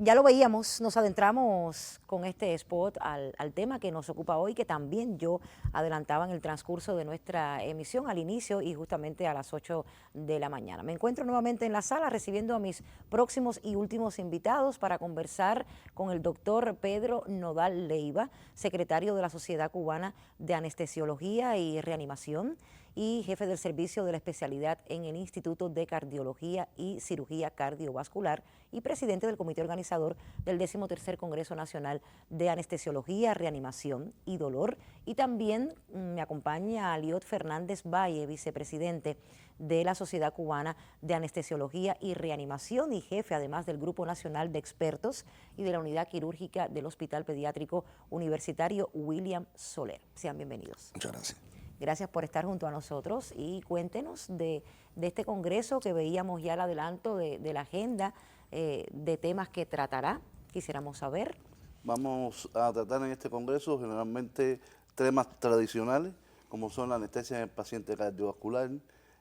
Ya lo veíamos, nos adentramos con este spot al tema que nos ocupa hoy, que también yo adelantaba en el transcurso de nuestra emisión al inicio y justamente a las 8 de la mañana. Me encuentro nuevamente en la sala recibiendo a mis próximos y últimos invitados para conversar con el doctor Pedro Nodal Leiva, secretario de la Sociedad Cubana de Anestesiología y Reanimación y jefe del servicio de la especialidad en el Instituto de Cardiología y Cirugía Cardiovascular y presidente del comité organizador del 13º Congreso Nacional de Anestesiología, Reanimación y Dolor. Y también me acompaña Aliot Fernández Valle, vicepresidente de la Sociedad Cubana de Anestesiología y Reanimación y jefe además del Grupo Nacional de Expertos y de la Unidad Quirúrgica del Hospital Pediátrico Universitario William Soler. Sean bienvenidos. Muchas gracias. Gracias por estar junto a nosotros y cuéntenos de este congreso que veíamos ya el adelanto de la agenda de temas que tratará. Quisiéramos saber. Vamos a tratar en este congreso generalmente temas tradicionales, como son la anestesia en el paciente cardiovascular,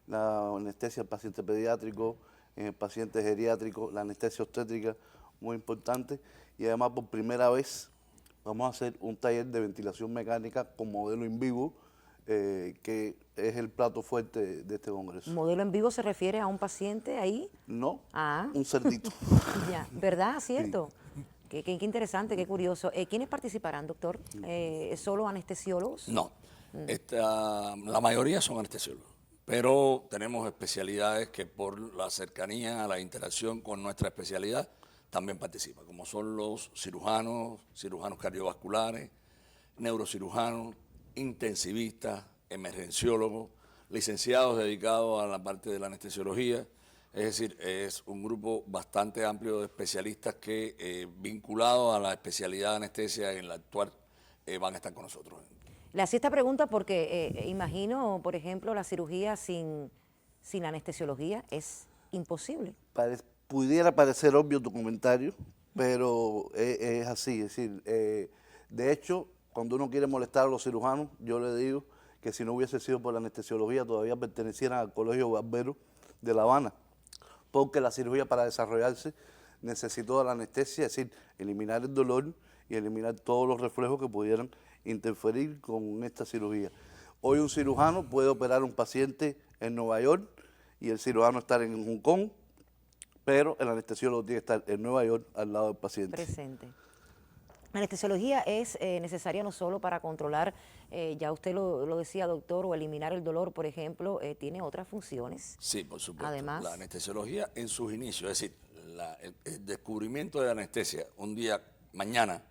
la anestesia en el paciente pediátrico, en el paciente geriátrico, la anestesia obstétrica, muy importante. Y además por primera vez vamos a hacer un taller de ventilación mecánica con modelo in vivo, que es el plato fuerte de este congreso. ¿Modelo en vivo se refiere a un paciente ahí? No, Ah. un cerdito. Ya, ¿verdad? ¿Cierto? Sí. Qué interesante, qué curioso. ¿Quiénes participarán, doctor? ¿Solo anestesiólogos? No, la mayoría son anestesiólogos, pero tenemos especialidades que por la cercanía a la interacción con nuestra especialidad también participan, como son los cirujanos, cirujanos cardiovasculares, neurocirujanos, intensivistas, emergenciólogos, licenciados dedicados a la parte de la anestesiología. Es decir, es un grupo bastante amplio de especialistas que, vinculados a la especialidad de anestesia en la actual, van a estar con nosotros. Le hacía esta pregunta porque imagino, por ejemplo, la cirugía sin anestesiología es imposible. Pudiera parecer obvio tu comentario, pero es así. Es decir, de hecho, cuando uno quiere molestar a los cirujanos, yo le digo que si no hubiese sido por la anestesiología, todavía pertenecieran al Colegio Barbero de La Habana, porque la cirugía para desarrollarse necesitó de la anestesia, es decir, eliminar el dolor y eliminar todos los reflejos que pudieran interferir con esta cirugía. Hoy un cirujano puede operar a un paciente en Nueva York y el cirujano estar en Hong Kong, pero el anestesiólogo tiene que estar en Nueva York al lado del paciente. Presente. La anestesiología es necesaria no solo para controlar, ya usted lo decía, doctor, o eliminar el dolor, por ejemplo, tiene otras funciones. Sí, por supuesto. Además, la anestesiología en sus inicios, es decir, el descubrimiento de la anestesia, mañana,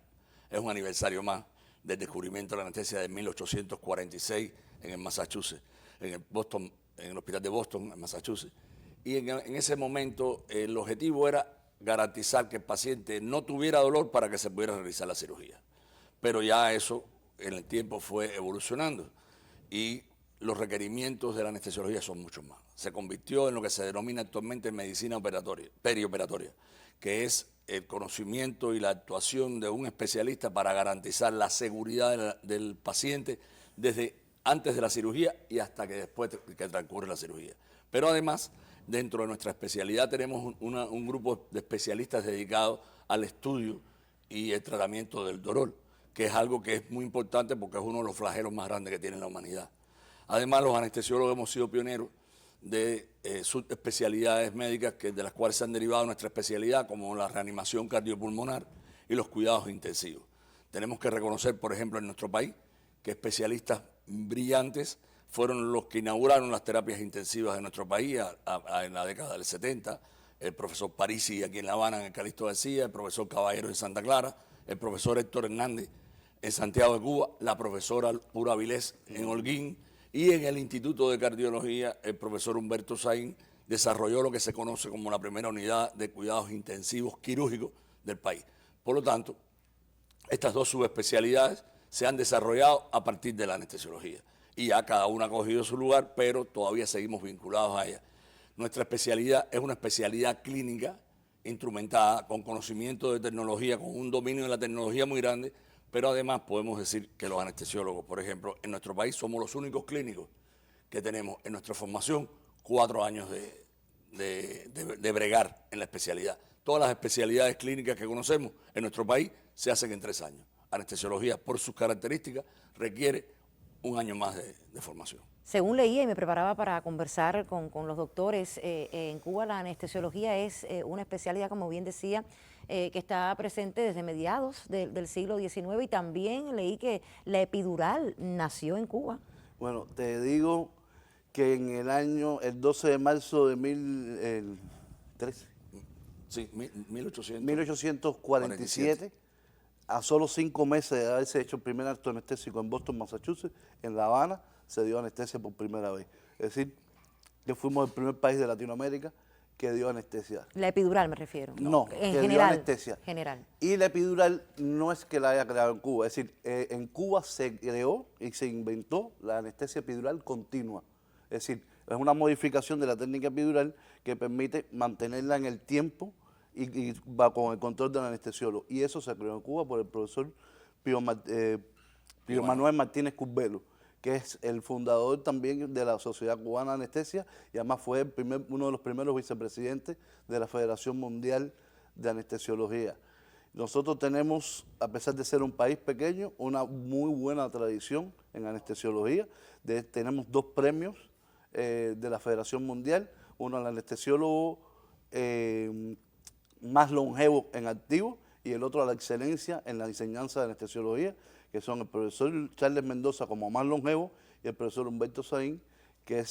es un aniversario más del descubrimiento de la anestesia de 1846 en el Massachusetts, en el hospital de Boston, en Massachusetts. Y en ese momento el objetivo era garantizar que el paciente no tuviera dolor para que se pudiera realizar la cirugía. Pero ya eso en el tiempo fue evolucionando y los requerimientos de la anestesiología son muchos más. Se convirtió en lo que se denomina actualmente medicina perioperatoria, que es el conocimiento y la actuación de un especialista para garantizar la seguridad del paciente desde antes de la cirugía y hasta que después que transcurre la cirugía. Pero además, dentro de nuestra especialidad tenemos un grupo de especialistas dedicados al estudio y el tratamiento del dolor, que es algo que es muy importante porque es uno de los flagelos más grandes que tiene la humanidad. Además, los anestesiólogos hemos sido pioneros de subespecialidades médicas de las cuales se han derivado nuestra especialidad, como la reanimación cardiopulmonar y los cuidados intensivos. Tenemos que reconocer, por ejemplo, en nuestro país, que especialistas brillantes fueron los que inauguraron las terapias intensivas en nuestro país en la década del 70, el profesor Parisi aquí en La Habana, en el Calixto García, el profesor Caballero en Santa Clara, el profesor Héctor Hernández en Santiago de Cuba, la profesora Pura Vilés en Holguín, y en el Instituto de Cardiología el profesor Humberto Saín desarrolló lo que se conoce como la primera unidad de cuidados intensivos quirúrgicos del país. Por lo tanto, estas dos subespecialidades se han desarrollado a partir de la anestesiología y ya cada una ha cogido su lugar, pero todavía seguimos vinculados a ella. Nuestra especialidad es una especialidad clínica instrumentada con conocimiento de tecnología, con un dominio de la tecnología muy grande, pero además podemos decir que los anestesiólogos, por ejemplo, en nuestro país somos los únicos clínicos que tenemos en nuestra formación 4 años de bregar en la especialidad. Todas las especialidades clínicas que conocemos en nuestro país se hacen en 3 años. Anestesiología, por sus características, requiere 1 año más de formación. Según leía y me preparaba para conversar con los doctores, en Cuba la anestesiología es una especialidad, como bien decía, que está presente desde mediados del siglo XIX, y también leí que la epidural nació en Cuba. Bueno, te digo que en el 12 de marzo de 1847, a solo 5 meses de haberse hecho el primer acto anestésico en Boston, Massachusetts, en La Habana, se dio anestesia por primera vez. Es decir, que fuimos el primer país de Latinoamérica que dio anestesia. La epidural me refiero. No, en que general, dio anestesia. General. Y la epidural no es que la haya creado en Cuba, es decir, en Cuba se creó y se inventó la anestesia epidural continua. Es decir, es una modificación de la técnica epidural que permite mantenerla en el tiempo y va con el control del anestesiólogo. Y eso se creó en Cuba por el profesor Pío Manuel Martínez Curbelo, que es el fundador también de la Sociedad Cubana de Anestesia, y además fue uno de los primeros vicepresidentes de la Federación Mundial de Anestesiología. Nosotros tenemos, a pesar de ser un país pequeño, una muy buena tradición en anestesiología. Tenemos 2 premios de la Federación Mundial, uno al anestesiólogo más longevo en activo y el otro a la excelencia en la enseñanza de anestesiología, que son el profesor Charles Mendoza como más longevo y el profesor Humberto Saín, que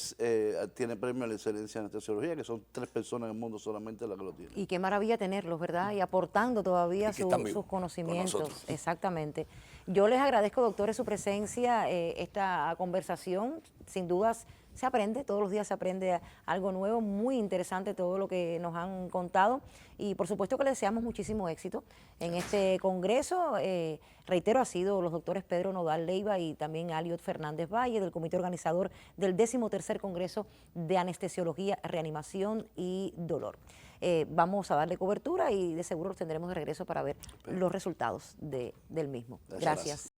tiene premio a la excelencia en anestesiología, que son 3 personas en el mundo solamente las que lo tienen. Y qué maravilla tenerlos, ¿verdad? Y aportando todavía sus conocimientos. Exactamente. Yo les agradezco, doctores, su presencia, esta conversación. Sin dudas se aprende, todos los días se aprende algo nuevo, muy interesante todo lo que nos han contado. Y por supuesto que les deseamos muchísimo éxito en este congreso. Reitero, ha sido los doctores Pedro Nodal Leiva y también Aliot Fernández Valle, del comité organizador del 13º Congreso de Anestesiología, Reanimación y Dolor. Vamos a darle cobertura y de seguro los tendremos de regreso para ver los resultados del mismo. Gracias.